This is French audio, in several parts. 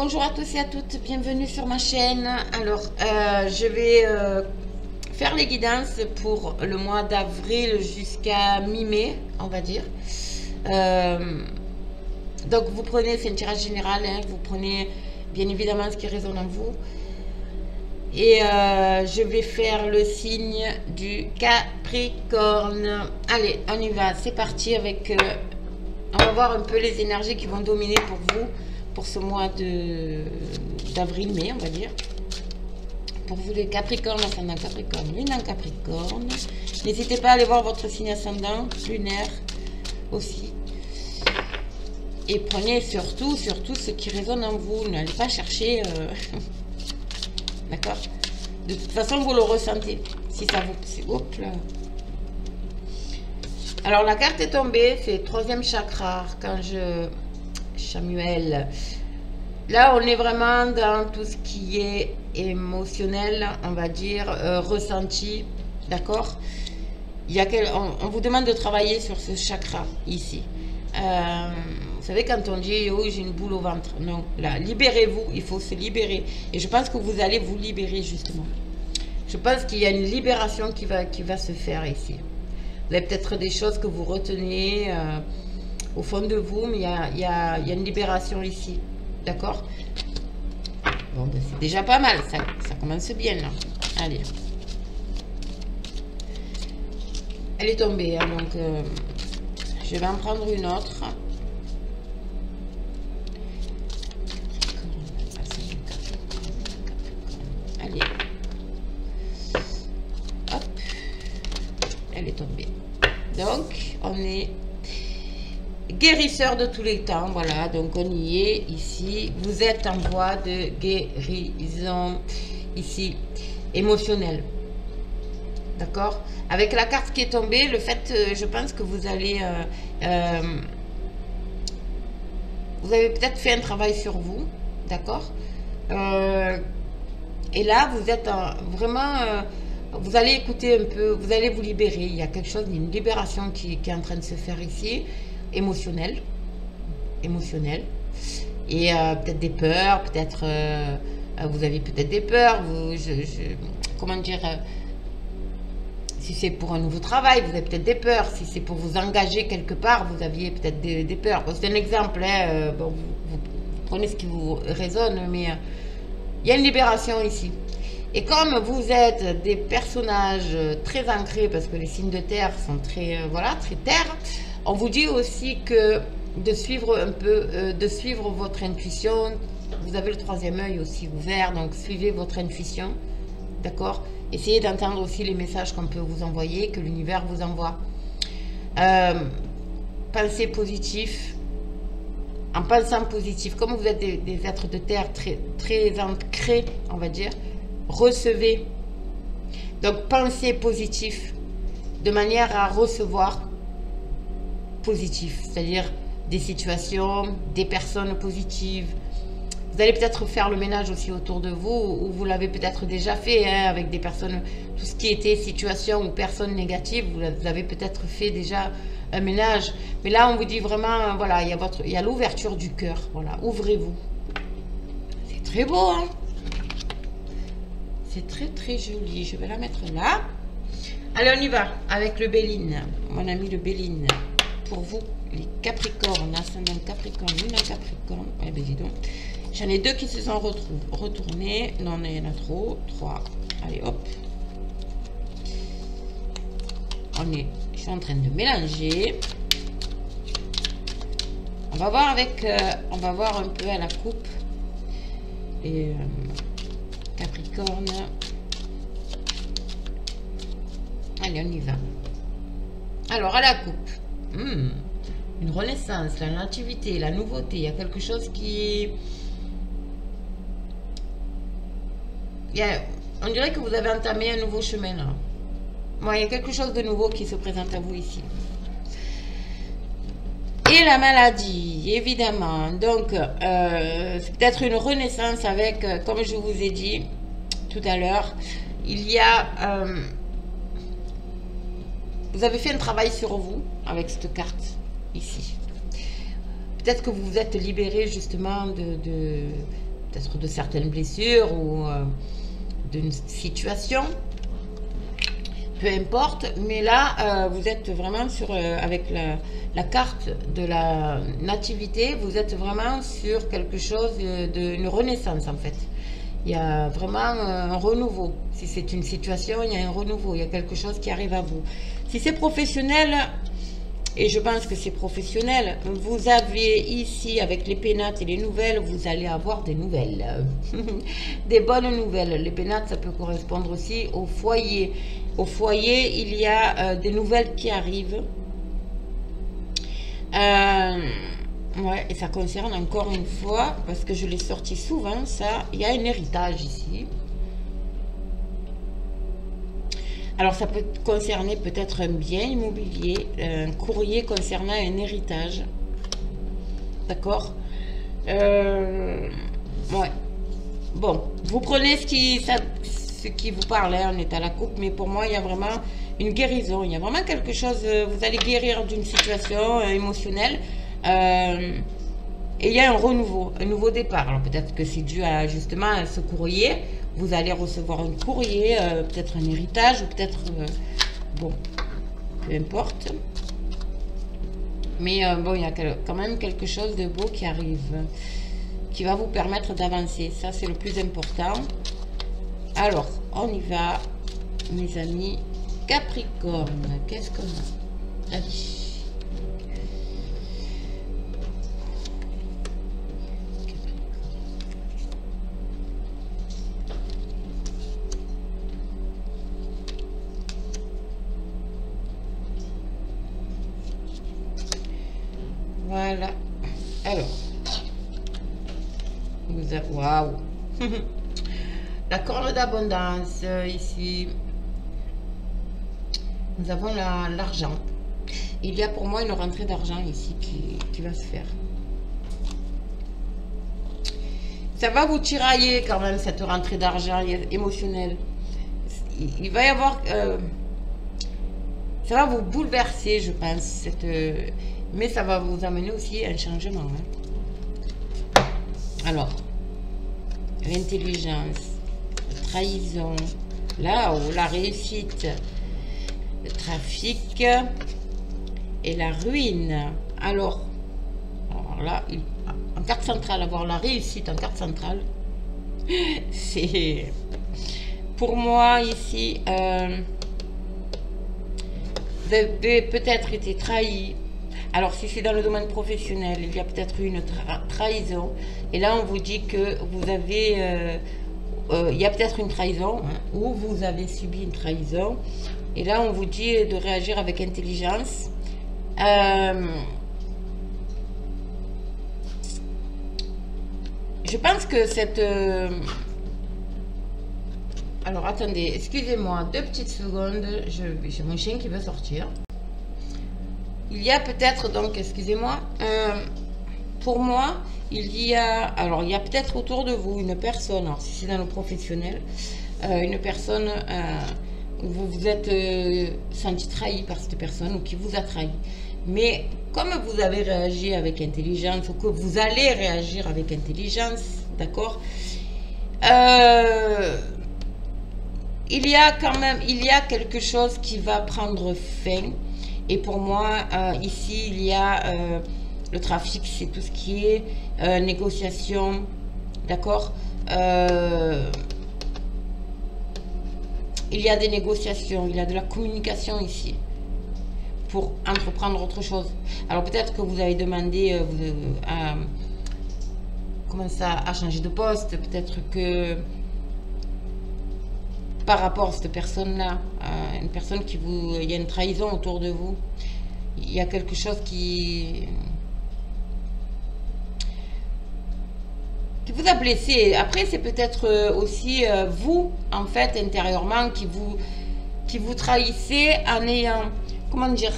Bonjour à tous et à toutes, bienvenue sur ma chaîne. Alors, je vais faire les guidances pour le mois d'avril jusqu'à mi-mai, on va dire. Donc, vous prenez, c'est un tirage général, hein, vous prenez bien évidemment ce qui résonne en vous. Et je vais faire le signe du Capricorne. Allez, on y va, c'est parti avec... on va voir un peu les énergies qui vont dominer pour vous, pour ce mois d'avril-mai, on va dire. Pour vous les Capricornes, ascendant Capricorne, lune en Capricorne. N'hésitez pas à aller voir votre signe ascendant, lunaire aussi. Et prenez surtout ce qui résonne en vous. N'allez pas chercher... D'accord? De toute façon, vous le ressentez. Si ça vous... Hop là. Alors, la carte est tombée. C'est troisième chakra. Samuel. Là, on est vraiment dans tout ce qui est émotionnel, on va dire, ressenti. D'accord? On vous demande de travailler sur ce chakra, ici. Vous savez, quand on dit « Oh, j'ai une boule au ventre », non, là, libérez-vous, il faut se libérer. Et je pense que vous allez vous libérer, justement. Je pense qu'il y a une libération qui va se faire ici. Vous avez peut-être des choses que vous retenez au fond de vous, mais il y a une libération ici. D'accord? Bon, ben, c'est déjà pas mal, ça commence bien, là. Allez. Elle est tombée, hein, donc je vais en prendre une autre. Allez. Hop. Elle est tombée. Donc, on est guérisseur de tous les temps. Voilà, donc on y est ici. Vous êtes en voie de guérison ici, émotionnelle. D'accord? Avec la carte qui est tombée, le fait, je pense que vous allez... vous avez peut-être fait un travail sur vous. D'accord? Et là, vous êtes vraiment... vous allez écouter un peu, vous allez vous libérer. Il y a quelque chose, une libération qui est en train de se faire ici. Émotionnelle. Et peut-être des peurs, peut-être... vous avez peut-être des peurs. Comment dire... si c'est pour un nouveau travail, vous avez peut-être des peurs. Si c'est pour vous engager quelque part, vous aviez peut-être des peurs. Bon, c'est un exemple. Hein, bon, vous prenez ce qui vous résonne, mais il y a une libération ici. Et comme vous êtes des personnages très ancrés, parce que les signes de terre sont très, voilà, très terre, on vous dit aussi que de suivre un peu, de suivre votre intuition. Vous avez le troisième œil aussi ouvert, donc suivez votre intuition. D'accord? Essayez d'entendre aussi les messages qu'on peut vous envoyer, que l'univers vous envoie. Pensez positif. En pensant positif, comme vous êtes des êtres de terre très ancrés, on va dire, recevez. Donc, pensez positif de manière à recevoir positif, c'est-à-dire des situations, des personnes positives. Vous allez peut-être faire le ménage aussi autour de vous, ou vous l'avez peut-être déjà fait, hein, avec des personnes, tout ce qui était situation ou personnes négatives, vous avez peut-être fait déjà un ménage. Mais là, on vous dit vraiment, voilà, il y a l'ouverture du cœur, voilà, ouvrez-vous. C'est très beau, hein? C'est très joli. Je vais la mettre là. Allez, on y va avec le Béline, mon ami le Béline. Pour vous, les Capricornes, ascendant Capricorne, lune en Capricorne. Eh bien, dis donc. J'en ai deux qui se sont retournés. Non, il y en a trop. 3. Allez, hop. Je suis en train de mélanger. On va voir on va voir un peu à la coupe. Et Capricorne. Allez, on y va. Alors, à la coupe. Une renaissance, la nativité, la nouveauté. Il y a quelque chose qui... On dirait que vous avez entamé un nouveau chemin là. Bon, il y a quelque chose de nouveau qui se présente à vous ici. Et la maladie, évidemment. Donc, c'est peut-être une renaissance avec, comme je vous ai dit tout à l'heure, il y a... vous avez fait un travail sur vous avec cette carte ici. Peut-être que vous vous êtes libéré justement peut-être de certaines blessures ou d'une situation. Peu importe, mais là, vous êtes vraiment sur, avec la carte de la nativité, vous êtes vraiment sur quelque chose d'une renaissance en fait. Il y a vraiment un renouveau. Si c'est une situation, il y a un renouveau, il y a quelque chose qui arrive à vous. Si c'est professionnel, et je pense que c'est professionnel, vous avez ici, avec les pénates et les nouvelles, vous allez avoir des nouvelles. Des bonnes nouvelles. Les pénates, ça peut correspondre aussi au foyer. Au foyer, il y a des nouvelles qui arrivent. Ouais, et ça concerne encore une fois, parce que je l'ai sorti souvent, ça, il y a un héritage ici. Alors, ça peut concerner peut-être un bien immobilier, un courrier concernant un héritage. D'accord? Ouais. Bon, vous prenez ce qui vous parle, hein, on est à la coupe, mais pour moi, il y a vraiment une guérison. Il y a vraiment quelque chose, vous allez guérir d'une situation émotionnelle. Et il y a un nouveau départ. Alors peut-être que c'est dû à justement ce courrier. Vous allez recevoir un courrier, peut-être un héritage, ou peut-être... bon, peu importe. Mais bon, il y a quand même quelque chose de beau qui arrive, qui va vous permettre d'avancer. Ça, c'est le plus important. Alors, on y va, mes amis. Capricorne, qu'est-ce qu'on a? Allez. Voilà. Alors, waouh. La corne d'abondance ici. Nous avons l'argent. Il y a pour moi une rentrée d'argent ici qui va se faire. Ça va vous tirailler quand même cette rentrée d'argent émotionnelle. Il va y avoir... ça va vous bouleverser, je pense. Mais ça va vous amener aussi un changement. Hein. Alors, l'intelligence, la trahison, là-haut, la réussite, le trafic et la ruine. Alors là, en carte centrale, avoir la réussite en carte centrale, c'est pour moi ici, vous avez peut-être été trahi. Alors si c'est dans le domaine professionnel, il y a peut-être eu une trahison. Et là, on vous dit que vous avez... il y a peut-être une trahison, hein, ou vous avez subi une trahison. Et là, on vous dit de réagir avec intelligence. Je pense que cette... Alors, attendez, excusez-moi, 2 petites secondes. J'ai mon chien qui veut sortir. Il y a peut-être, donc, excusez-moi, pour moi, il y a peut-être autour de vous une personne, alors si c'est dans le professionnel, une personne où vous vous êtes senti trahi par cette personne ou qui vous a trahi. Mais comme vous avez réagi avec intelligence ou que vous allez réagir avec intelligence, d'accord, il y a quelque chose qui va prendre fin. Et pour moi, ici, il y a le trafic, c'est tout ce qui est négociation, d'accord. Il y a des négociations, il y a de la communication ici pour entreprendre autre chose. Alors peut-être que vous avez demandé à changer de poste, peut-être que par rapport à cette personne-là, une personne il y a une trahison autour de vous, il y a quelque chose qui vous a blessé. Après, c'est peut-être aussi vous, en fait, intérieurement, qui vous trahissez en ayant, comment dire,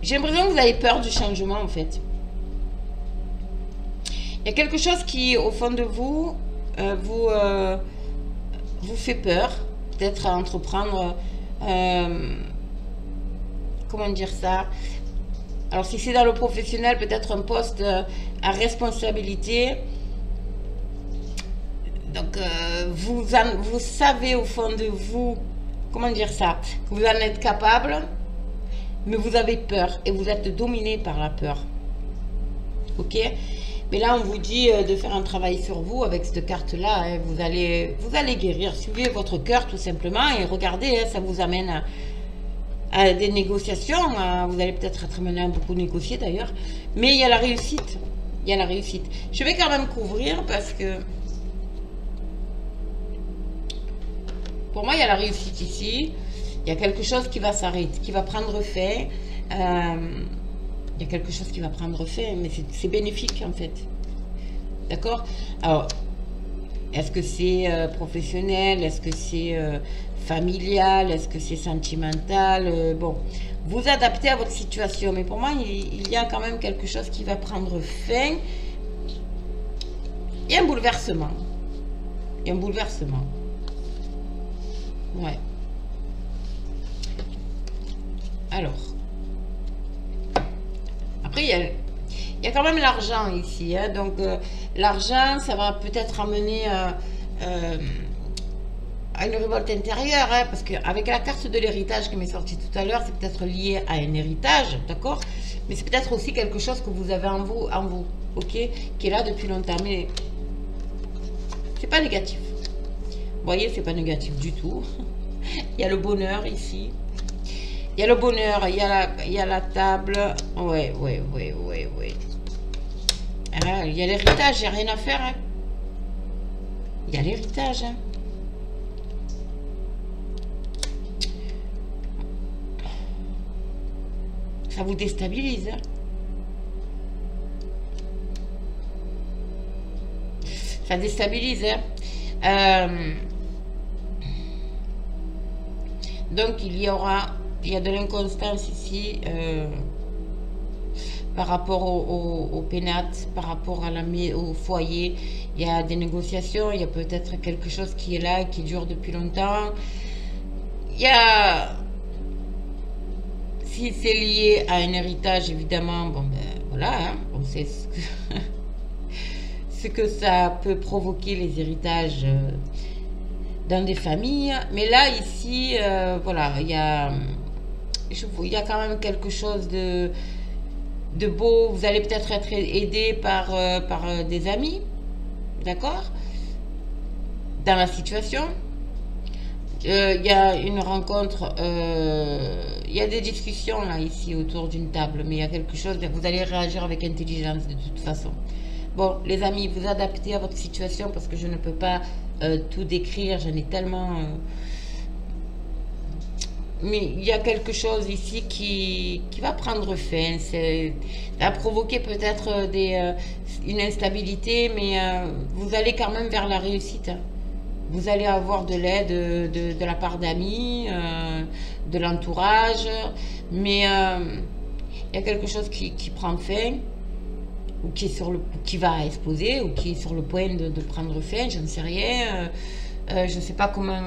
j'ai l'impression que vous avez peur du changement, en fait. Il y a quelque chose qui, au fond de vous, vous fait peur, peut-être à entreprendre, comment dire ça. Alors si c'est dans le professionnel, peut-être un poste à responsabilité, vous savez au fond de vous, comment dire ça, que vous en êtes capable, mais vous avez peur et vous êtes dominé par la peur. Ok? Mais là, on vous dit de faire un travail sur vous avec cette carte-là. Hein. Vous allez guérir. Suivez votre cœur tout simplement et regardez, hein, ça vous amène à des négociations. Vous allez peut-être être amené à beaucoup négocier d'ailleurs. Mais il y a la réussite. Il y a la réussite. Je vais quand même couvrir parce que pour moi, il y a la réussite ici. Il y a quelque chose qui va s'arrêter, qui va prendre fin. Il y a quelque chose qui va prendre fin, mais c'est bénéfique en fait. D'accord? Alors, est-ce que c'est professionnel? Est-ce que c'est familial? Est-ce que c'est sentimental? Bon, vous adaptez à votre situation, mais pour moi, il y a quand même quelque chose qui va prendre fin. Il y a un bouleversement. Il y a un bouleversement. Ouais. Alors. Après, il y a quand même l'argent ici. Hein, donc, l'argent, ça va peut-être amener à une révolte intérieure. Hein, parce qu'avec la carte de l'héritage qui m'est sortie tout à l'heure, c'est peut-être lié à un héritage, d'accord? Mais c'est peut-être aussi quelque chose que vous avez en vous, ok? Qui est là depuis longtemps. Mais c'est pas négatif. Vous voyez, c'est pas négatif du tout. Il y a le bonheur ici. Il y a le bonheur, il y a la table. Ouais. Ah, il y a l'héritage, il n'y a rien à faire. Hein. Il y a l'héritage. Hein. Ça vous déstabilise. Hein. Ça déstabilise. Hein. Donc, il y a de l'inconstance ici par rapport au pénate, par rapport au foyer. Il y a des négociations, il y a peut-être quelque chose qui est là, qui dure depuis longtemps. Il y a... Si c'est lié à un héritage, évidemment, bon ben voilà, hein, on sait ce que ça peut provoquer, les héritages dans des familles. Mais là, ici, voilà, il y a quand même quelque chose de beau. Vous allez peut-être être aidé par des amis, d'accord, dans la situation. Il y a une rencontre, il y a des discussions là ici autour d'une table, mais il y a quelque chose, vous allez réagir avec intelligence de toute façon. Bon, les amis, vous adaptez à votre situation parce que je ne peux pas tout décrire, j'en ai tellement... mais il y a quelque chose ici qui va prendre fin. Ça va provoquer peut-être une instabilité, mais vous allez quand même vers la réussite. Hein. Vous allez avoir de l'aide de la part d'amis, de l'entourage, mais il y a quelque chose qui prend fin, ou qui va exploser, ou qui est sur le point de prendre fin, je ne sais rien. Je ne sais pas comment...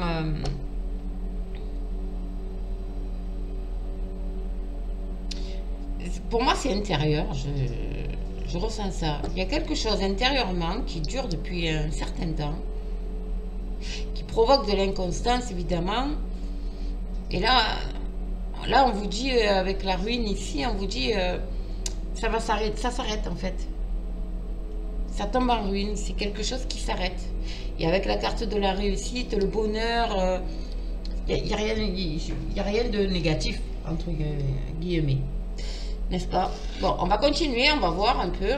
Pour moi, c'est intérieur, je ressens ça. Il y a quelque chose intérieurement qui dure depuis un certain temps, qui provoque de l'inconstance, évidemment. Et là, on vous dit, avec la ruine ici, on vous dit, ça va s'arrêter, ça s'arrête en fait. Ça tombe en ruine, c'est quelque chose qui s'arrête. Et avec la carte de la réussite, le bonheur, il n'y a rien de négatif, entre guillemets. N'est-ce pas? Bon, on va continuer, on va voir un peu.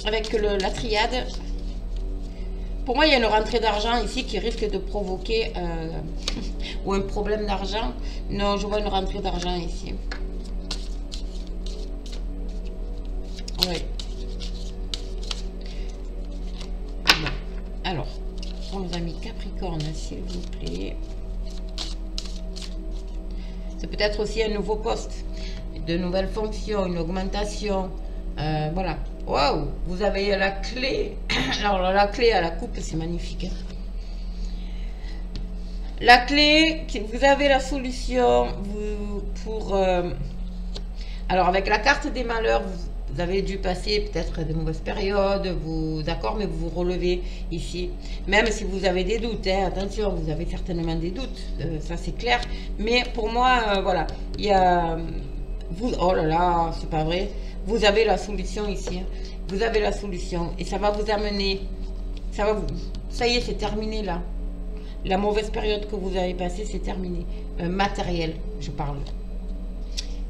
Avec la triade. Pour moi, il y a une rentrée d'argent ici qui risque de provoquer ou un problème d'argent. Non, je vois une rentrée d'argent ici. Oui. Bon. Alors, pour nos amis Capricorne, s'il vous plaît. C'est peut-être aussi un nouveau poste, de nouvelles fonctions, une augmentation. Voilà. Waouh, vous avez la clé. Alors, la clé à la coupe, c'est magnifique. Hein. La clé, vous avez la solution pour... alors, avec la carte des malheurs, vous avez dû passer peut-être de mauvaises périodes, d'accord, mais vous vous relevez ici. Même si vous avez des doutes, hein, attention, vous avez certainement des doutes, ça c'est clair. Mais pour moi, voilà, il y a... oh là là, c'est pas vrai. Vous avez la solution ici. Hein. Vous avez la solution. Et ça va vous amener... Ça y est, c'est terminé là. La mauvaise période que vous avez passée, c'est terminé. Matériel, je parle.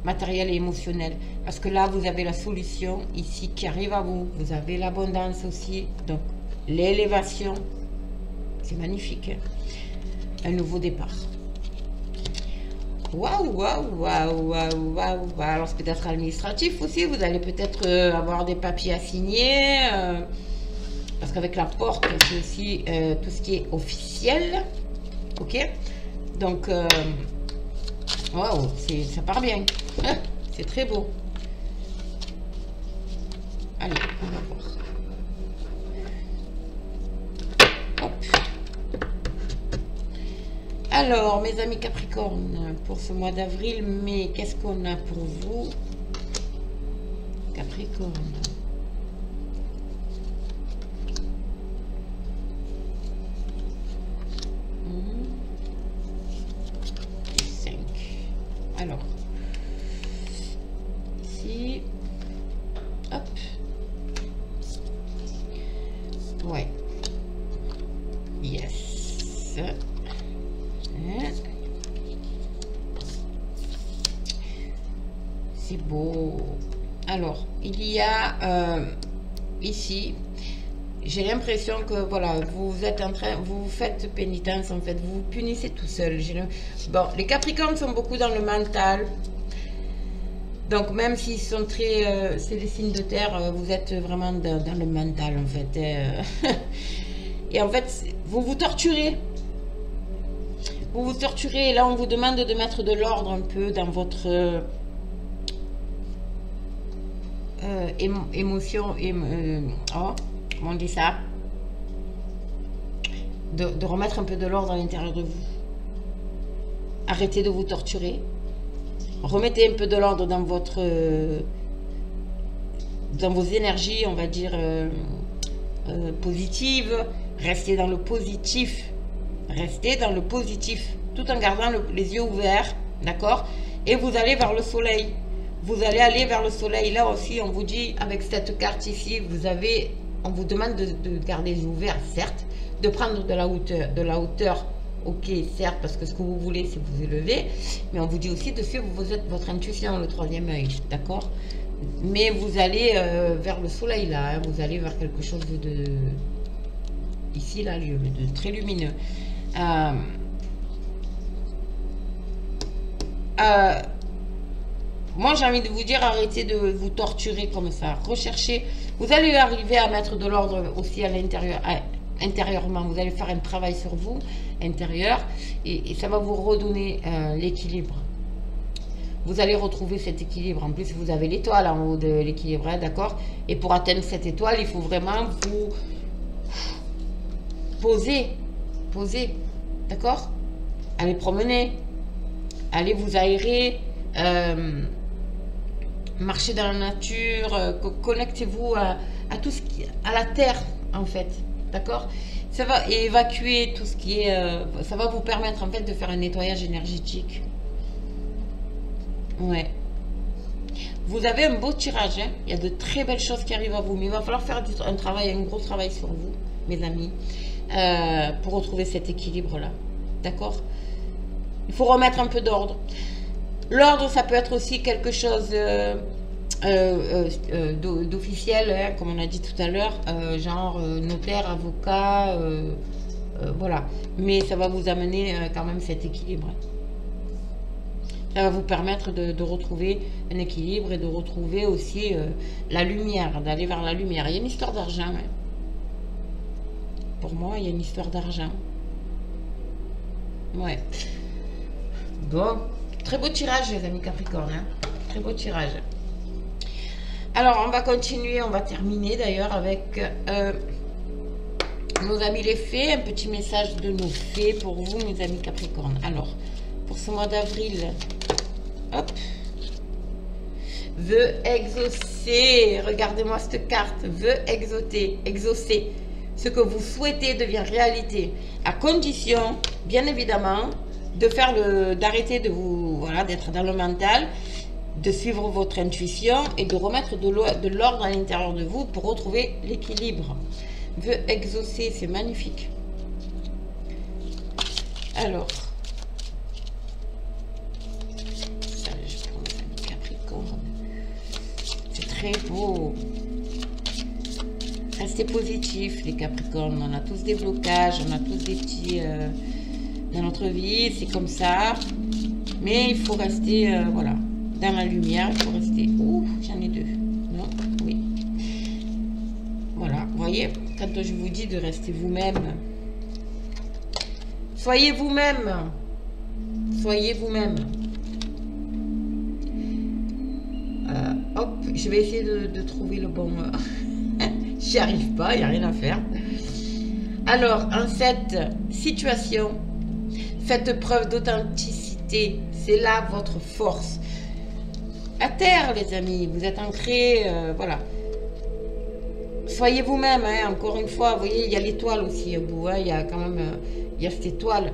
Matériel et émotionnel. Parce que là, vous avez la solution ici qui arrive à vous. Vous avez l'abondance aussi. Donc, l'élévation. C'est magnifique. Hein. Un nouveau départ. Waouh, waouh, waouh, waouh, waouh. Alors, c'est peut-être administratif aussi. Vous allez peut-être avoir des papiers à signer. Parce qu'avec la porte, c'est aussi tout ce qui est officiel. Ok? Donc, waouh, ça part bien. C'est très beau. Allez, on va voir. Hop. Alors, mes amis Capricorne, pour ce mois d'avril, mais qu'est-ce qu'on a pour vous? Capricorne. Alors, ici, hop, ouais, yes, c'est beau. Alors, il y a ici, j'ai l'impression que voilà, vous êtes en train, vous faites pénitence en fait, vous vous punissez tout seul. Bon, les Capricornes sont beaucoup dans le mental. Donc même s'ils sont très, c'est les signes de terre, vous êtes vraiment dans le mental en fait. Et en fait, vous vous torturez. Vous vous torturez. Et là, on vous demande de mettre de l'ordre un peu dans votre émotion. Oh, comment on dit ça? De remettre un peu de l'ordre à l'intérieur de vous. Arrêtez de vous torturer. Remettez un peu de l'ordre dans dans vos énergies, on va dire, positives. Restez dans le positif. Restez dans le positif, tout en gardant les yeux ouverts, d'accord? Et vous allez vers le soleil. Vous allez aller vers le soleil. Là aussi, on vous dit, avec cette carte ici, on vous demande de garder les yeux ouverts, certes, de prendre de la hauteur, ok, certes, parce que ce que vous voulez, c'est vous élever, mais on vous dit aussi de suivre votre intuition, le troisième œil, d'accord? Mais vous allez vers le soleil, là, hein, vous allez vers quelque chose de ici, là, de très lumineux. Moi, j'ai envie de vous dire, arrêtez de vous torturer comme ça. Recherchez. Vous allez arriver à mettre de l'ordre aussi à l'intérieur, intérieurement. Vous allez faire un travail sur vous, intérieur, et ça va vous redonner l'équilibre. Vous allez retrouver cet équilibre. En plus, vous avez l'étoile en haut de l'équilibre, hein, d'accord? Et pour atteindre cette étoile, il faut vraiment vous poser, d'accord? Allez promener, allez vous aérer, marchez dans la nature, connectez-vous à tout ce qui, à la terre en fait, d'accord? Ça va évacuer tout ce qui est, ça va vous permettre en fait de faire un nettoyage énergétique. Ouais. Vous avez un beau tirage, hein? Il y a de très belles choses qui arrivent à vous, mais il va falloir faire un gros travail sur vous, mes amis, pour retrouver cet équilibre-là, d'accord? Il faut remettre un peu d'ordre. L'ordre, ça peut être aussi quelque chose d'officiel, hein, comme on a dit tout à l'heure, genre notaire, avocat, voilà. Mais ça va vous amener quand même cet équilibre. Ça va vous permettre de retrouver un équilibre et de retrouver aussi la lumière, d'aller vers la lumière. Il y a une histoire d'argent. Hein. Pour moi, il y a une histoire d'argent. Ouais. Bon. Très beau tirage, les amis Capricorne. Hein. Très beau tirage. Alors, on va continuer. On va terminer d'ailleurs avec nos amis les fées. Un petit message de nos fées pour vous, mes amis Capricorne. Alors, pour ce mois d'avril, hop. veut exaucer. Regardez-moi cette carte. Veut exaucer. Ce que vous souhaitez devient réalité. À condition, bien évidemment, d'arrêter de vous, voilà, d'être dans le mental, de suivre votre intuition et de remettre de l'ordre à l'intérieur de vous pour retrouver l'équilibre. Veut exaucer, c'est magnifique. Alors, ça, je prends les amis Capricorne. C'est très beau. Restez positifs, les Capricornes. On a tous des blocages, on a tous des petits... dans notre vie, c'est comme ça. Mais il faut rester, voilà, dans la lumière. Il faut rester... Ouh, j'en ai deux. Non, oui. Voilà, vous voyez, quand je vous dis de rester vous-même, soyez vous-même. Soyez vous-même. Hop, je vais essayer de trouver le bon... J'y arrive pas, il n'y a rien à faire. Alors, en cette situation, faites preuve d'authenticité. C'est là votre force. À terre, les amis, vous êtes ancrés, voilà. Soyez vous-même, hein, encore une fois. Vous voyez, il y a l'étoile aussi au bout. Hein, il y a quand même il y a cette étoile.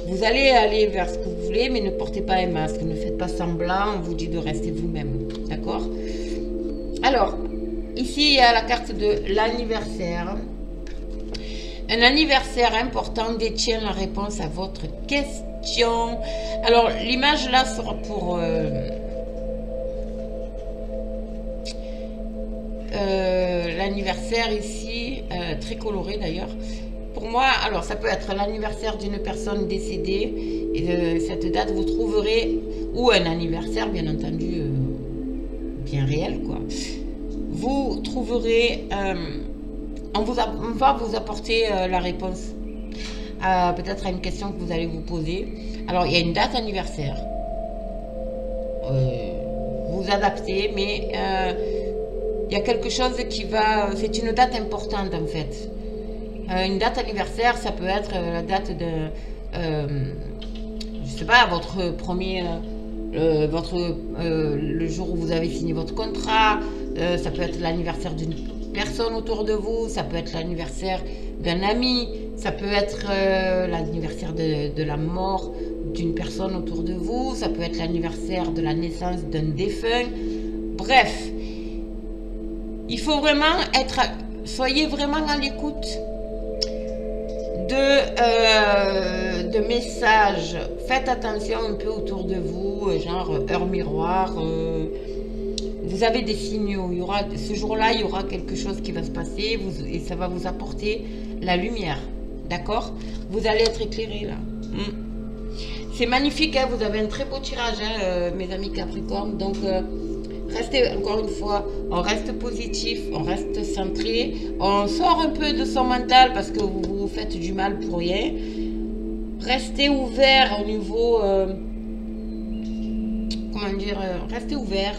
Vous allez aller vers ce que vous voulez, mais ne portez pas un masque. Ne faites pas semblant. On vous dit de rester vous-même. D'accord? Alors, ici, il y a la carte de l'anniversaire. Un anniversaire important détient la réponse à votre question. Alors, l'image là sera pour l'anniversaire ici, très coloré d'ailleurs. Pour moi, alors ça peut être l'anniversaire d'une personne décédée. Et cette date, vous trouverez, ou un anniversaire, bien entendu, bien réel, quoi. Vous trouverez... on va vous apporter la réponse peut-être à une question que vous allez vous poser. Alors, il y a une date anniversaire. Vous adaptez, mais il y a quelque chose qui va... C'est une date importante, en fait. Une date anniversaire, ça peut être la date de... je sais pas, votre premier... le jour où vous avez signé votre contrat. Ça peut être l'anniversaire d'une personne autour de vous, ça peut être l'anniversaire d'un ami, ça peut être l'anniversaire de la mort d'une personne autour de vous, ça peut être l'anniversaire de la naissance d'un défunt. Bref, il faut vraiment être... Soyez vraiment à l'écoute de messages. Faites attention un peu autour de vous, genre heure miroir. Vous avez des signaux. Il y aura, ce jour-là, il y aura quelque chose qui va se passer et ça va vous apporter la lumière. D'accord? Vous allez être éclairé là. C'est magnifique, hein? Vous avez un très beau tirage, hein, mes amis Capricorne. Donc, restez, encore une fois, on reste positif, on reste centré. On sort un peu de son mental parce que vous vous faites du mal pour rien. Restez ouvert au niveau... comment dire, restez ouvert.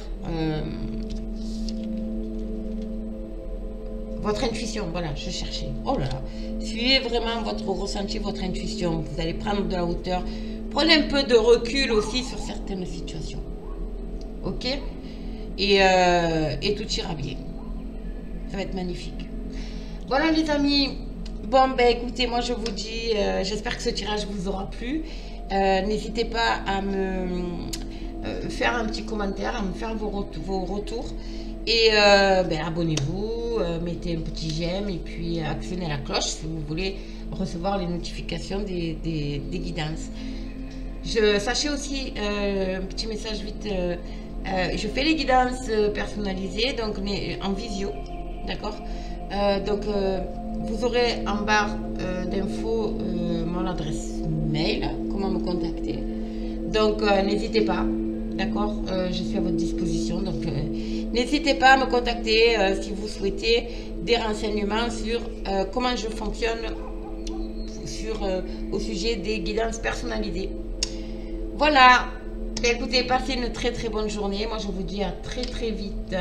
Votre intuition, voilà, je cherchais. Oh là là. Suivez vraiment votre ressenti, votre intuition. Vous allez prendre de la hauteur. Prenez un peu de recul aussi sur certaines situations. Ok? Et tout ira bien. Ça va être magnifique. Voilà les amis. Bon, ben écoutez, moi je vous dis, j'espère que ce tirage vous aura plu. N'hésitez pas à me faire un petit commentaire, à me faire vos retours. Et ben, abonnez-vous, mettez un petit j'aime et puis actionnez la cloche si vous voulez recevoir les notifications des guidances. Sachez aussi, un petit message vite, je fais les guidances personnalisées, donc en visio, d'accord? Donc vous aurez en barre d'infos mon adresse mail, comment me contacter. Donc n'hésitez pas, d'accord? Je suis à votre disposition, donc n'hésitez pas à me contacter si vous souhaitez des renseignements sur comment je fonctionne au sujet des guidances personnalisées. Voilà, écoutez, passez une très très bonne journée. Moi je vous dis à très très vite.